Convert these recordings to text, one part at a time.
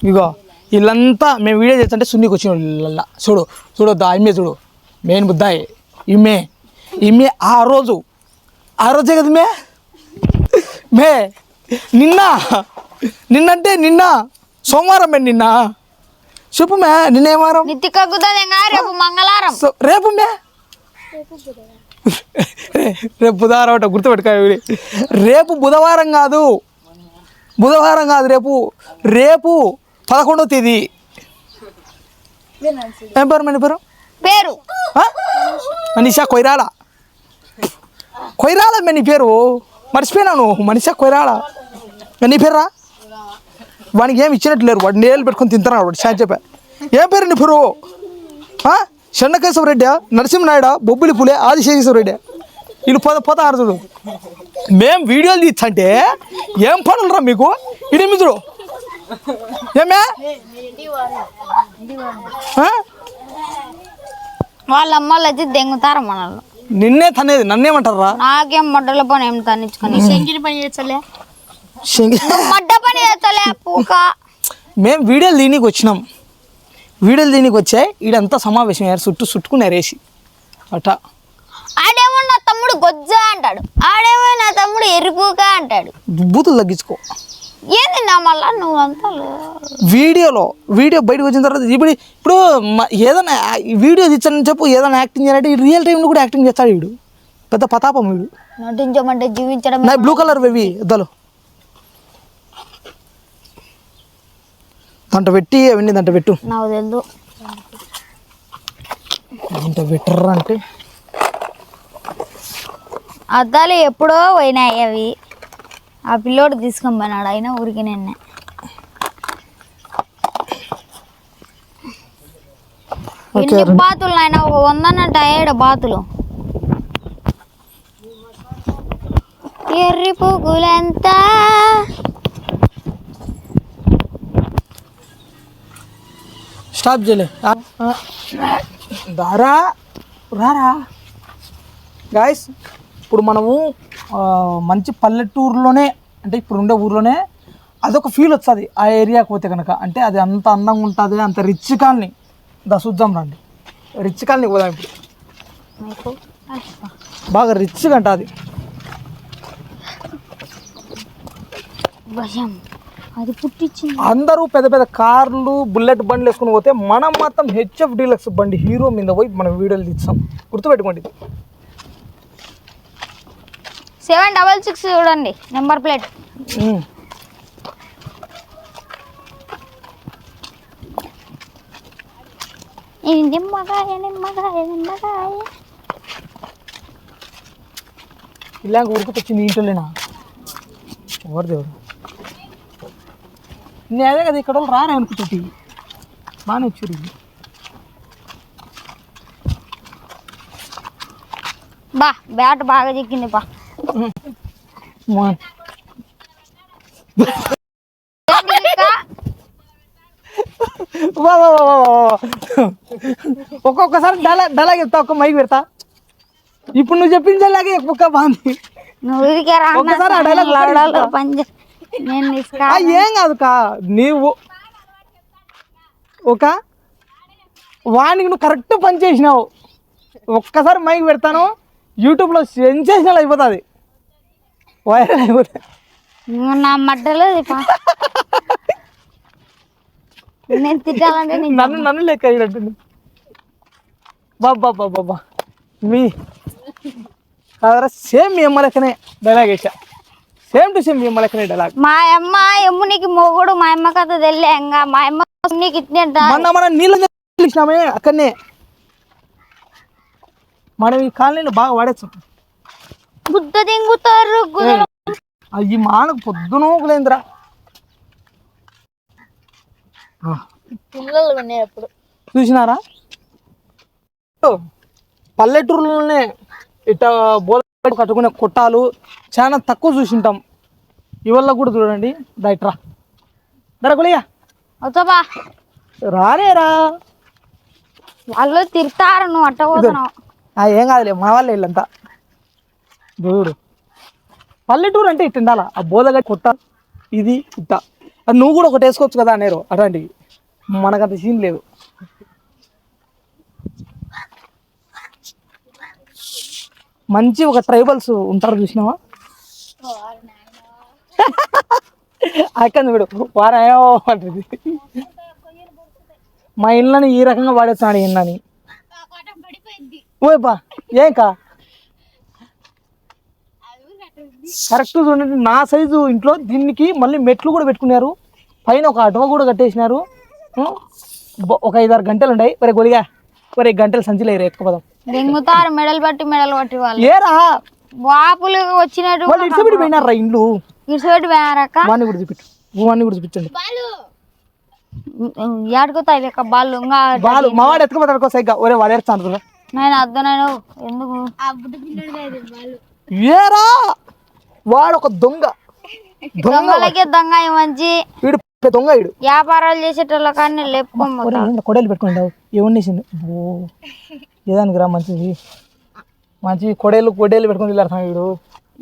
ఇగో వీళ్ళంతా మేము వీడియో చేస్తుంటే సున్నికి వచ్చిన వీళ్ళ చూడు దా ఇమ్మే చూడు మెయిన్ బుద్ధాయి ఇమ్మే ఆ రోజే కదా మే నిన్నంటే నిన్న సోమవారం మే నిన్న చెప్పు మే నిన్నేం వారం రేపు మంగళవారం రేపు మే రేపు బుధవారం అంట గుర్తుపెట్టుకో రేపు బుధవారం కాదు రేపు 11వ తేదీ ఏం పేరు మన పేరు మనీషా కొయిరాళ మే నీ పేరు మర్చిపోయినావు మనీషా కొయిరాళ నీ పేరు రా వానికి ఏమి ఇచ్చినట్టు లేరు వాడు నేలు పెట్టుకొని తింటున్నాడు వాడు షాన్ చెప్పా ఏం పేరు నీ పేరు చెన్నకేశ్వర రెడ్డి నరసింహనాయుడు బొబ్బిలి పులే ఆదిశేశ్వర రెడ్డి వీళ్ళు పోతా చూడు మేము వీడియోలు తీచ్చంటే ఏం పనులు రా మీకు ఇడేమి చూడు ఏమే వాళ్ళ అమ్మలు అయితే దెంగుతారు మనల్ని నిన్నే తనేది నన్నేమంటారా నాకేం మడ్డల పని ఏం తన్నించుకొని శంకిని పని చేస్తలే మడ్డ పని చేస్తలే పూక మేము వీడియోలు దీనికి వచ్చాయి ఈడంతా సమావేశం అయ్యారు చుట్టుకున్నారు వేసి అట ఆడేమో నా తమ్ముడు గొజ్జ అంటాడు ఆడేమో నా తమ్ముడు ఎరుపుక అంటాడు బూతులు తగ్గించుకో ఏంది నా మళ్ళా నువ్వంతా వీడియో బయటకు వచ్చిన తర్వాత ఇప్పుడు ఏదైనా వీడియో ఇచ్చానని చెప్పు ఏదైనా యాక్టింగ్ చేయాలంటే రియల్ టైంలో కూడా యాక్టింగ్ చేస్తాడు వీడు పెద్ద ప్రతాపం వీడు నటించమంటే జీవించడం నా బ్లూ కలర్ వేవి వద్దలు దాంట్లో పెట్టి అవన్నీ దాంట్లో పెట్టు నాకు తెలుసు దాంట్లో పెట్టర్రా అంటే అద్దాలు ఎప్పుడో పోయినాయి అవి ఆ పిల్లోడు తీసుకొని పోయినాడు అయినా ఊరికి నిన్నే ఎన్ని బాతులు నాయన 100 అయ్యాడు బాతులు ఎర్రి పువ్వులంతా స్టాప్ చేయలే రారా గాయస్ ఇప్పుడు మనము మంచి పల్లెటూరులోనే అంటే ఇప్పుడు ఉండే ఊర్లోనే అదొక ఫీల్ వస్తుంది ఆ ఏరియాకి పోతే కనుక అంటే అది అంత అందంగా ఉంటుంది అంత రిచ్ కాలనీ చూద్దాం రండి రిచ్ కాలనీ పోదాం ఇప్పుడు బాగా రిచ్గా అంట అది అది పుట్టించింది అందరూ పెద్ద పెద్ద కార్లు బుల్లెట్ బండ్లు వేసుకుని పోతే మనం మాత్రం హెచ్ఎఫ్ డీలక్స్ బండి హీరో మీద పోయి మనం వీడియోలు తీస్తాం గుర్తుపెట్టుకోండి 766 చూడండి నెంబర్ ప్లేట్ ఇలాగ ఉరికొచ్చింది ఇంట్లోనేనా ఎవరు దేవుడు నేను అదే కదా ఇక్కడ వాళ్ళు రారే అనుకుంటుంది బాగానే వచ్చారు బ్యాట్ బాగా చిక్కింది ఒక్కొక్కసారి డలాగ్ చెప్తా ఒక్క మైక్ పెడతా ఇప్పుడు నువ్వు చెప్పించేలాగే ఒక్క బాగుంది ఏం కాదు నీవు ఒక వానికి నువ్వు కరెక్ట్ పని చేసినావు ఒక్కసారి మైక్ పెడతాను యూట్యూబ్లో సెన్సేషనల్ అయిపోతుంది వైరల్ అయిపోతుంది నా మడ్డలో నేను తిట్టాలంటే నన్ను లెక్క అయినట్టుంది బాబా మీ సేమ్ మీ అమ్మ లెక్కనే డైలాగ్ వేసా సేమ్ టు సేమ్ మీ అమ్మ లెక్కనే డైలాగ్ మా అమ్మ ఎమ్మునికి మొగుడు మా అమ్మ కథ తెలియ ఇంకా మా అమ్మ నీకు మన నీళ్ళ తెలిసినామే అక్కడనే మనం ఈ కాలనీలో బాగా వాడేస్తాం గుద్ద దింగుతారు అవి మానకు పొద్దునోకులేంద్రా పిల్లలు ఎప్పుడు చూసినారా పల్లెటూరులోనే ఇట్లా బోల కట్టుకునే కొట్టాలు చాలా తక్కువ చూసింటాం ఇవల్ల కూడా చూడండి రైట్రా దరగలియా వచ్చాబా రాలేరా వాళ్ళు తిడతారు నువ్వు అట్ట పోతున్నావు ఏం కాదులే మా వాళ్ళే వీళ్ళంతా దేవుడు పల్లెటూరు అంటే ఇట్టు ఉండాలా ఆ బోధగా కొట్ట ఇది ఇట్ట అది నువ్వు కూడా ఒకటి వేసుకోవచ్చు కదా అనేరు అట్లాంటివి. మనకంత సీన్ లేదు. మంచి ఒక ట్రైబల్స్ ఉంటారు చూసినావా, అక్కడ వీడు వారేమో అంటుంది. మా ఇళ్ళని ఈ రకంగా వాడేస్తాడు ఇళ్ళని. ఓయబ్బా ఏం కా కరెక్ట్ చూడండి, నా సైజు ఇంట్లో దీనికి మళ్ళీ మెట్లు కూడా పెట్టుకున్నారు, పైన ఒక అటవ కూడా కట్టేసినారు. ఒక 5-6 గంటలు ఉన్నాయి. ఒరే గొలిగా ఒరే గంటలు సంచిలో ఎత్తుకుపోదాం. దెంగుతారు మెడలు బట్టి వాళ్ళు ఏరా వాపులు వచ్చినట్టు వాళ్ళు ఇటుసబెట్టి పోయినారా ఇండ్లు, ఇటుసబెట్టి పోయారక్క. వాడిని కూడా చూపించు, వాడిని కూడా చూపించండి. ఏడుకుతాయి లెక్క బాళ్ళు వాళ్ళు మావాడు ఎత్తుకుపోతాడు సైగ్గా. ఒరే వాడు ఏడుస్తాను కదా నేను అద్దు, నేను ఎందుకు ఏరా వాడు ఒక దొంగ. దొంగలకే దొంగ మంచి వీడు దొంగ. వీడు వ్యాపారాలు చేసేటోళ్ళ కానీ లేపుకోమో కొడేలు పెట్టుకుంటావు ఏమన్నేసింది. ఓ ఏదానికి రా మంచిది, మంచి కొడేలు పెట్టుకుని వెళ్ళారు వీడు.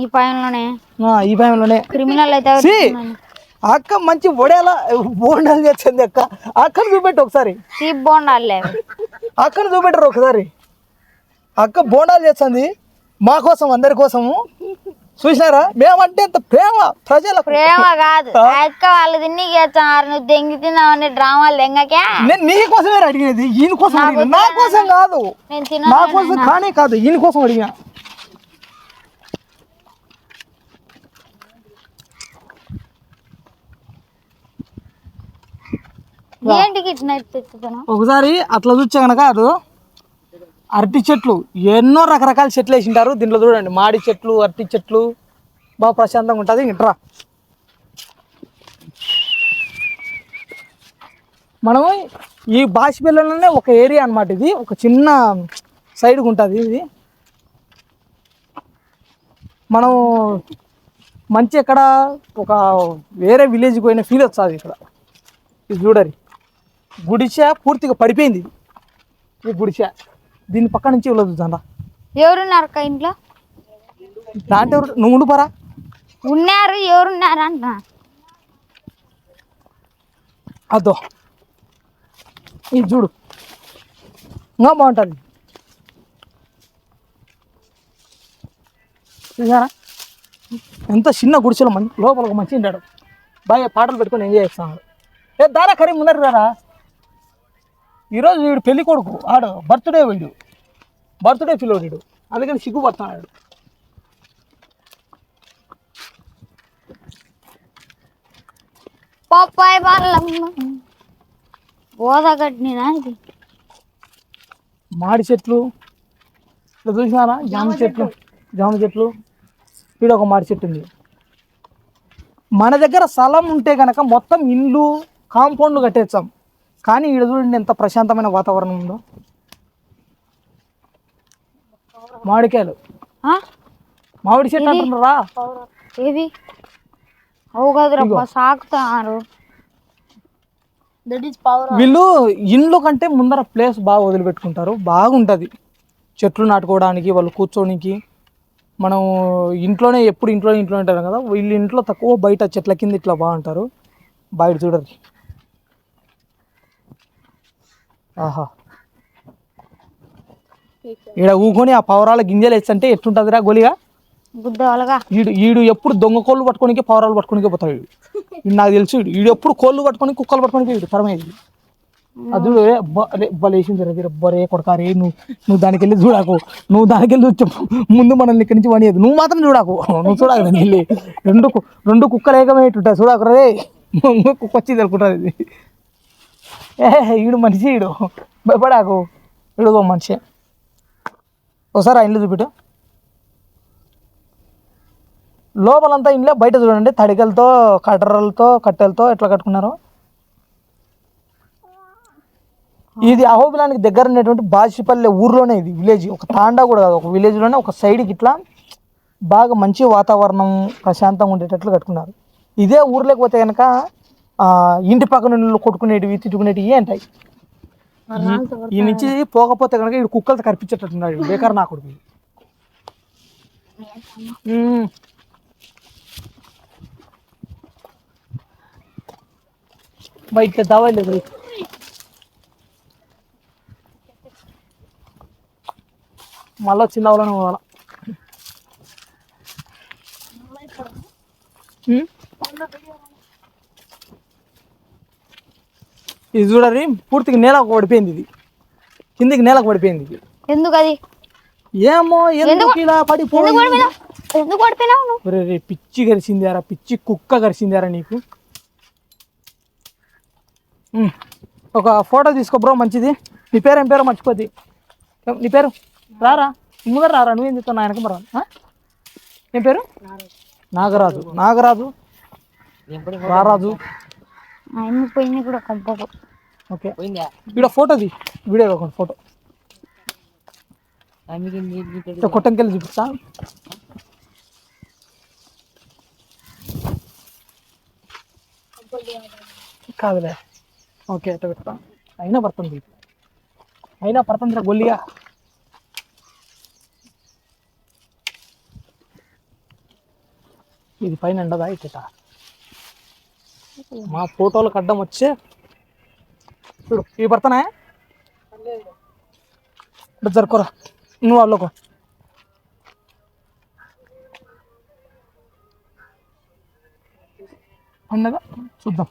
ఈ పైనలోనే ఈ భయంలోనే క్రిమినల్ అయితే అక్క మంచి బోండాలు చేస్తుంది. అక్క అక్కను చూపెట్టు ఒకసారి, చీప్ బోండాలే అక్కను చూపెట్టరు ఒకసారి. అక్క బోండాలు చేస్తుంది మా కోసం, అందరి కోసము. చూసినారా, మేమంటే ఎంత ప్రేమ ప్రజల ప్రేమ కాదు అక్క, వాళ్ళు తిని చేస్తున్నారు. నువ్వు దెంగి తిన్నావని డ్రామాలు దెంగకే. నేను నీ కోసమే అడిగేది, ఈయన కోసం అడిగిన, నా కోసం కాదు. నా కోసం కానీ కాదు, ఈయన కోసం అడిగిన. ఏంటికి ఇట్లా తెచ్చుకున్నా ఒకసారి అట్లా చూచా కనుక అటు అరటి చెట్లు ఎన్నో రకరకాల చెట్లు వేసింటారు. దీంట్లో చూడండి మాడి చెట్లు, అరటి చెట్లు, బాగా ప్రశాంతంగా ఉంటుంది. ఇంట్రా మనం ఈ బాసిపల్లిలోనే ఒక ఏరియా అన్నమాట. ఇది ఒక చిన్న సైడ్కి ఉంటుంది. ఇది మనం మంచి ఎక్కడ ఒక వేరే విలేజ్కి పోయిన ఫీల్ వస్తుంది ఇక్కడ. ఇది చూడరి గుడిసె పూర్తిగా పడిపోయింది. ఈ గుడిసె దీని పక్క నుంచి వెళ్ళదు చూద్దాం. ఎవరున్నారు అక్క ఇంట్లో? దాంట్లో నువ్వు ఉండిపోరా. ఉన్నారు, ఎవరున్నారు అంట. అదో ఇది చూడు ఇంకా బాగుంటుంది. చూసారా ఎంత చిన్న గుడిసెలో లోపల ఒక మంచి ఉంటాడు. బాగా పాటలు పెట్టుకొని ఎంజాయ్ చేస్తాడు. దారా కరీ ముందర రారా. ఈరోజు వీడు పెళ్లి కొడుకు, ఆడు బర్త్డే పిల్లడు వీడు, అందుకని సిగ్గుపడుతున్నాడు. పప్పాయి బాలమ్మ గోదగడ్డినా ఇది మాడి చెట్లు ఇట్లా చూసినారా, జామ చెట్లు వీడు ఒక మాడి చెట్టు ఉంది. మన దగ్గర స్థలం ఉంటే కనుక మొత్తం ఇండ్లు కాంపౌండ్లు కట్టేస్తాం. కానీ ఈడ చూడండి ఎంత ప్రశాంతమైన వాతావరణం ఉందో. మామిడికాయలు, మామిడి చెట్టు అంటున్నారా. ఏవి అవు కదరా సాగుతారు. వీళ్ళు ఇండ్లు కంటే ముందర ప్లేస్ బాగా వదిలిపెట్టుకుంటారు. బాగుంటుంది చెట్లు నాటుకోవడానికి, వాళ్ళు కూర్చోనికి. మనం ఇంట్లోనే ఎప్పుడు ఇంట్లోనే ఉంటారు కదా, వీళ్ళు ఇంట్లో తక్కువ, బయట చెట్ల కింద ఇట్లా బాగుంటారు. బయట చూడరు. ఆహా ఈడ ఊకొని ఆ పవరాల గింజలు వేస్తుంటే ఎట్లుంటుందిరా గోలిగా. ఈడు ఎప్పుడు దొంగ కోళ్ళు పట్టుకోనికి, పవరాలు పట్టుకోనికే పోతాడు. వీడు నాకు తెలుసు, వీడు ఎప్పుడు కోళ్ళు పట్టుకొని, కుక్కలు పట్టుకోనికి వీడు పరమేది. అది వేసింది బరే కొడకారే. నువ్వు దానికి వెళ్ళి చూడాకు, నువ్వు దానికి వెళ్ళి చెప్పు. ముందు మనల్ని ఇక్కడి నుంచి పనియదు, నువ్వు మాత్రం చూడాకు. నువ్వు చూడాకు దాన్ని వెళ్ళి. రెండు కుక్కలు ఏకమేటుంటాయి చూడాకు రే. కుక్క వచ్చి తెలుకుంటుంది ఇది. ఈడు మనిషి, ఈడు భయపడాకు. ఈడు మనిషి. ఒకసారి ఆ ఇంట్లో చూపిట. లోపలంతా ఇంట్లో, బయట చూడండి తడికలతో, కట్టెలతో ఎట్లా కట్టుకున్నారు. ఇది అహోబిలానికి దగ్గర ఉన్నటువంటి బాసిపల్లి ఊర్లోనే, ఇది విలేజ్, ఒక తాండా కూడా కాదు, ఒక విలేజ్లోనే ఒక సైడ్కి ఇట్లా బాగా మంచి వాతావరణం ప్రశాంతంగా ఉండేటట్లు కట్టుకున్నారు. ఇదే ఊర్లోకి పోతే కనుక ఇంటి పక్కన నీళ్ళు కొట్టుకునేటివి, తిట్టుకునేటివి ఏంటాయి. ఈ నుంచి పోకపోతే కనుక ఇటు కుక్కలతో కనిపించేటట్టున్నాడు. బేకార్ నా కొడుకు. బయట దావలేదు మళ్ళీ వచ్చింది అవలని పోవాలా ఇది చూడరి పూర్తిగా నేలకు పడిపోయింది ఇది కిందికి నేలకు పడిపోయింది ఇది ఎందుకు అది ఏమో ఎందుకు ఇలా పడిపోయింది ఎందుకు పడిపోయినావు నువ్వు? రే పిచ్చి కరిచిందారా పిచ్చి కుక్క కరిచిందారా నీకు ఒక ఫోటో తీసుకో బ్రో మంచిది నీ పేరు ఏం పేరు మర్చిపోద్ది నీ పేరు రారా ముందర రారా నువ్వేం చెప్తావు నా వెనక మరా ఏం పేరు నాగరాజు నాగరాజు రారాజు పోయింది కూడా కంపకు ఓకే ఇక్కడ ఫోటోది వీడియో ఒక ఫోటో కొట్టంకెళ్ళి చూపిస్తా కాదులే ఓకే అట్లా పెడతా అయినా పడుతుంది గొల్లిగా ఇది పైన ఎండదా ఇట్ట మా ఫోటోలకు అడ్డం వచ్చే చూడు ఇవి పడుతున్నాయా జరుకోరా నువ్వు వాళ్ళకు పండగ చూద్దాం